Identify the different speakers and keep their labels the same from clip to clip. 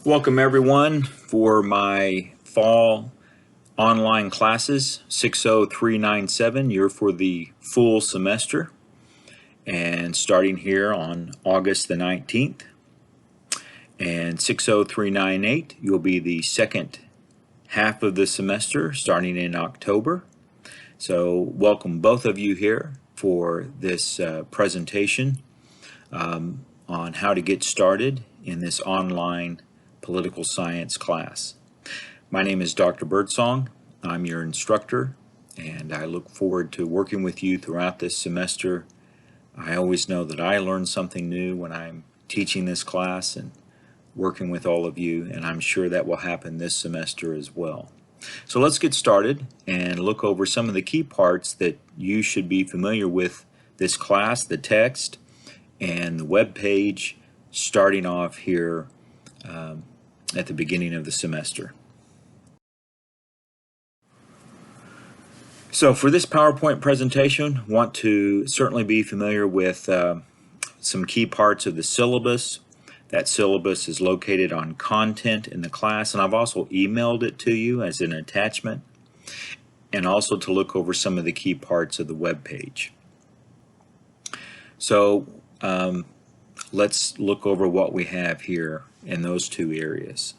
Speaker 1: Welcome everyone for my fall online classes 60397. You're for the full semester and starting here on August the 19th, and 60398 you'll be the second half of the semester starting in October. So welcome both of you here for this presentation on how to get started in this online political science class. My name is Dr. Birdsong. I'm your instructor, and I look forward to working with you throughout this semester. I always know that I learn something new when I'm teaching this class and working with all of you, and I'm sure that will happen this semester as well. So let's get started and look over some of the key parts that you should be familiar with this class, the text, and the web page starting off here at the beginning of the semester. So for this PowerPoint presentation, want to certainly be familiar with some key parts of the syllabus. That syllabus is located on content in the class, and I've also emailed it to you as an attachment, and also to look over some of the key parts of the web page. So let's look over what we have here in those two areas.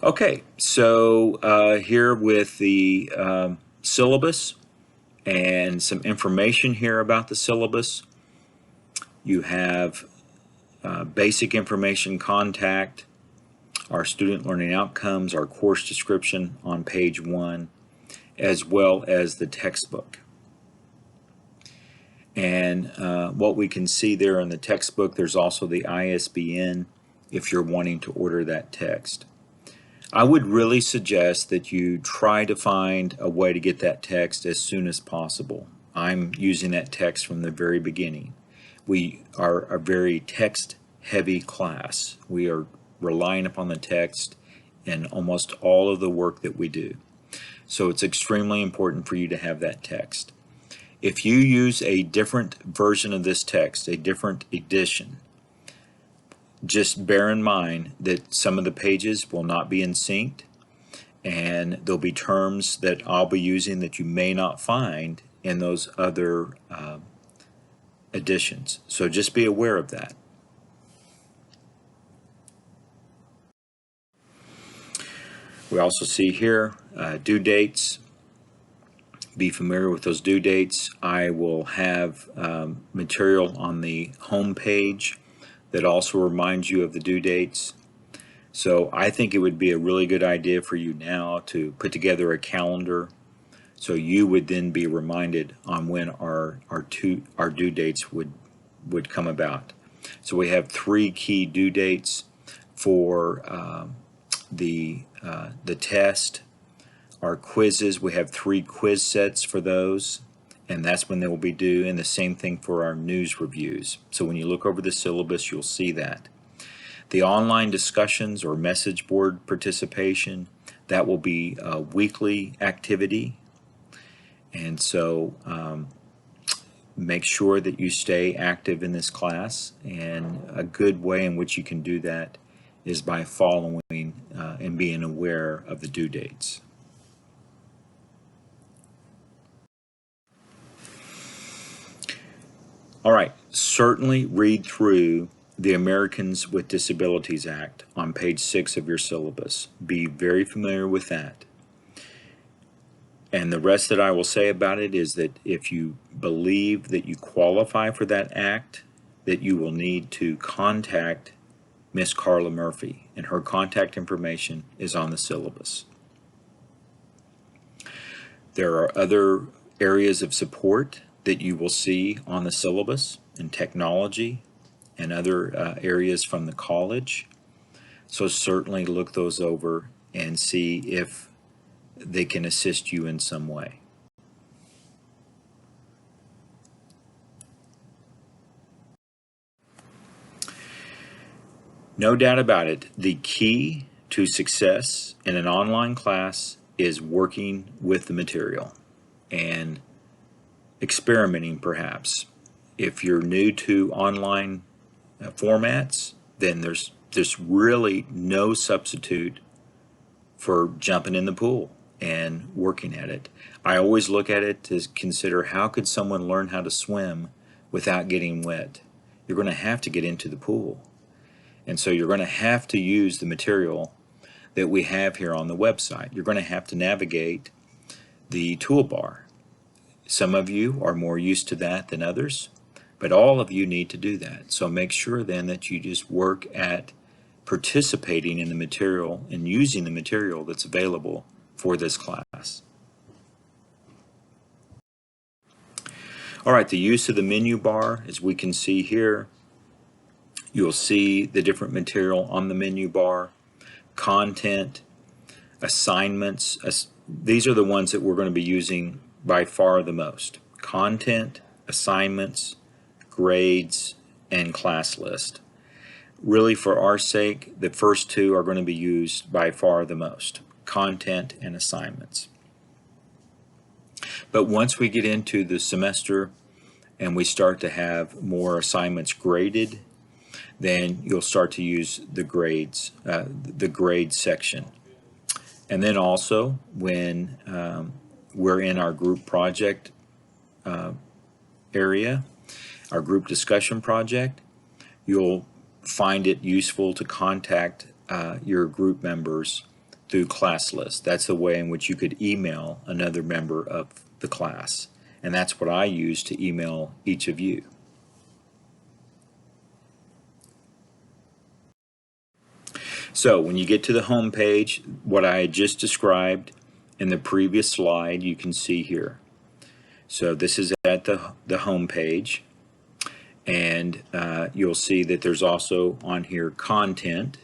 Speaker 1: Okay, so here with the syllabus and some information here about the syllabus, you have basic information, contact, our student learning outcomes, our course description on page 1, as well as the textbook. And what we can see there in the textbook, there's also the ISBN if you're wanting to order that text. I would really suggest that you try to find a way to get that text as soon as possible. I'm using that text from the very beginning. We are a very text-heavy class. We are relying upon the text in almost all of the work that we do. So it's extremely important for you to have that text. If you use a different version of this text, a different edition, just bear in mind that some of the pages will not be in synced, and there'll be terms that I'll be using that you may not find in those other editions. So just be aware of that. We also see here due dates. Be familiar with those due dates. I will have material on the home page that also reminds you of the due dates. So I think it would be a really good idea for you now to put together a calendar so you would then be reminded on when our due dates would come about. So we have 3 key due dates for the test. Our quizzes, we have 3 quiz sets for those, and that's when they will be due, and the same thing for our news reviews. So when you look over the syllabus, you'll see that. The online discussions or message board participation, that will be a weekly activity, and so make sure that you stay active in this class, and a good way in which you can do that is by following and being aware of the due dates. All right, certainly read through the Americans with Disabilities Act on page 6 of your syllabus. Be very familiar with that. And the rest that I will say about it is that if you believe that you qualify for that act, that you will need to contact Miss Carla Murphy, and her contact information is on the syllabus. There are other areas of support that you will see on the syllabus in technology and other areas from the college. So certainly look those over and see if they can assist you in some way. No doubt about it, the key to success in an online class is working with the material and experimenting perhaps. If you're new to online formats, then there's really no substitute for jumping in the pool and working at it. I always look at it to consider, how could someone learn how to swim without getting wet? You're going to have to get into the pool. And so you're going to have to use the material that we have here on the website. You're going to have to navigate the toolbar. Some of you are more used to that than others, but all of you need to do that. So make sure then that you just work at participating in the material and using the material that's available for this class. All right, the use of the menu bar, as we can see here, you'll see the different material on the menu bar. Content, assignments, these are the ones that we're going to be using by far the most. Content, assignments, grades, and class list. Really, for our sake, the first two are going to be used by far the most, content and assignments. But once we get into the semester and we start to have more assignments graded, then you'll start to use the grades, the grade section. And then also when we're in our group project area, our group discussion project, you'll find it useful to contact your group members through class list. That's the way in which you could email another member of the class. And that's what I use to email each of you. So when you get to the home page, what I just described in the previous slide, you can see here. So this is at the home page, and you'll see that there's also on here content,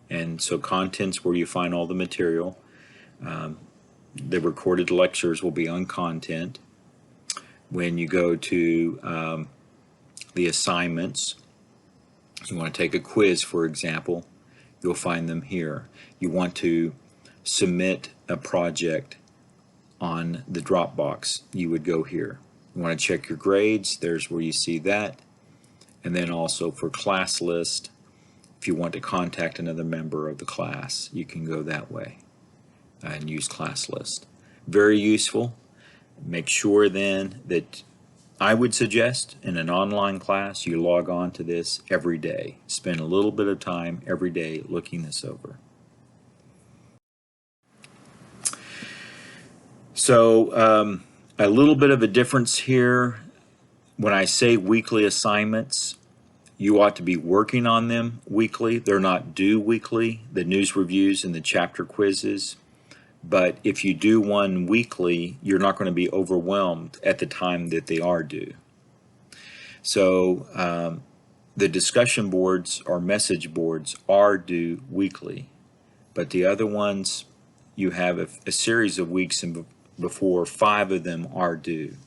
Speaker 1: and so content's where you find all the material. The recorded lectures will be on content. When you go to the assignments, you want to take a quiz, for example, you'll find them here. You want to submit a project on the Dropbox, you would go here. You want to check your grades, there's where you see that. And then also for class list, if you want to contact another member of the class, you can go that way and use class list. Very useful. Make sure then that I would suggest in an online class you log on to this every day. Spend a little bit of time every day looking this over. So a little bit of a difference here. When I say weekly assignments, you ought to be working on them weekly. They're not due weekly, the news reviews and the chapter quizzes. But if you do one weekly, you're not going to be overwhelmed at the time that they are due. So the discussion boards or message boards are due weekly, but the other ones, you have a series of weeks and before 5 of them are due.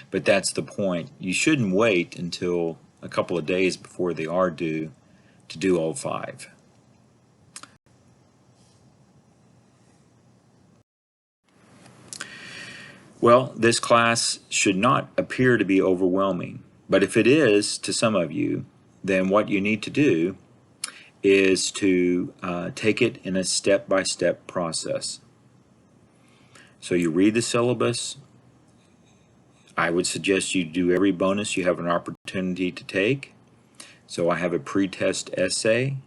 Speaker 1: But that's the point. You shouldn't wait until a couple of days before they are due to do all 5. Well, this class should not appear to be overwhelming, but if it is to some of you, then what you need to do is to take it in a step-by-step process. So you read the syllabus. I would suggest you do every bonus you have an opportunity to take. So I have a pre-test essay.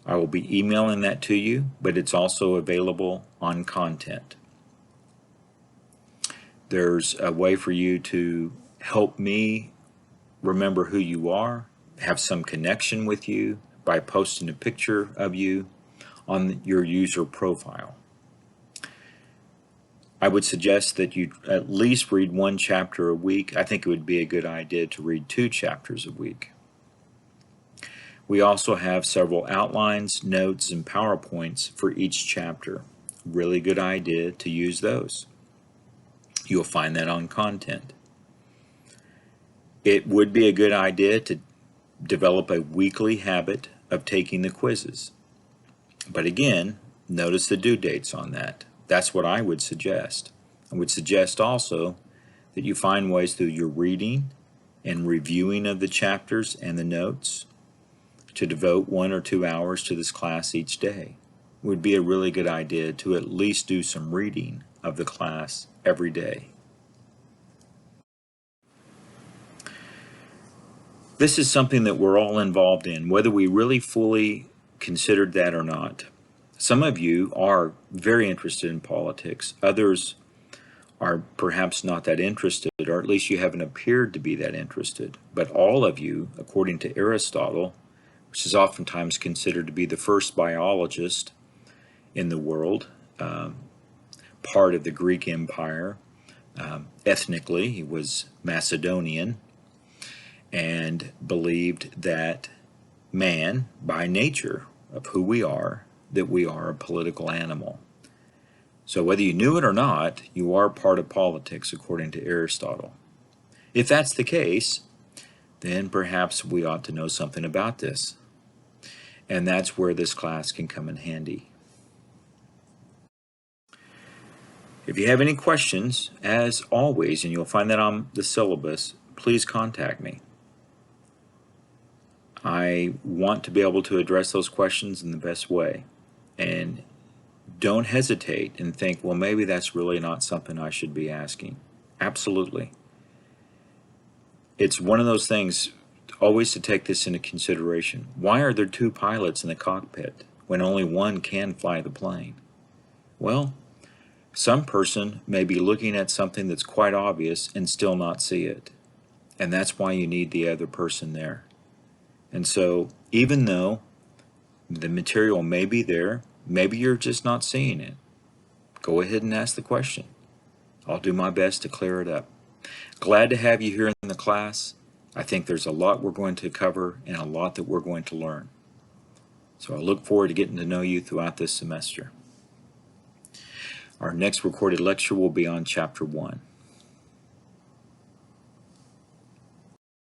Speaker 1: I will be emailing that to you, but it's also available on content. There's a way for you to help me remember who you are, have some connection with you by posting a picture of you on your user profile. I would suggest that you at least read 1 chapter a week. I think it would be a good idea to read 2 chapters a week. We also have several outlines, notes, and PowerPoints for each chapter. Really good idea to use those. You'll find that on content. It would be a good idea to develop a weekly habit of taking the quizzes. But again, notice the due dates on that. That's what I would suggest. I would suggest also that you find ways through your reading and reviewing of the chapters and the notes, to devote 1 or 2 hours to this class each day. It would be a really good idea to at least do some reading of the class every day. This is something that we're all involved in, whether we really fully considered that or not. Some of you are very interested in politics. Others are perhaps not that interested, or at least you haven't appeared to be that interested. But all of you, according to Aristotle, which is oftentimes considered to be the first biologist in the world, part of the Greek Empire. Ethnically, he was Macedonian, and believed that man, by nature of who we are, that we are a political animal. So whether you knew it or not, you are part of politics according to Aristotle. If that's the case, then perhaps we ought to know something about this. And that's where this class can come in handy. If you have any questions, as always, and you'll find that on the syllabus, please contact me. I want to be able to address those questions in the best way. And don't hesitate and think, well, maybe that's really not something I should be asking. Absolutely. It's one of those things, always to take this into consideration. Why are there 2 pilots in the cockpit when only one can fly the plane? Well, some person may be looking at something that's quite obvious and still not see it. And that's why you need the other person there. And so, even though the material may be there, maybe you're just not seeing it, go ahead and ask the question. I'll do my best to clear it up. Glad to have you here in the class. I think there's a lot we're going to cover and a lot that we're going to learn. So I look forward to getting to know you throughout this semester. Our next recorded lecture will be on Chapter 1.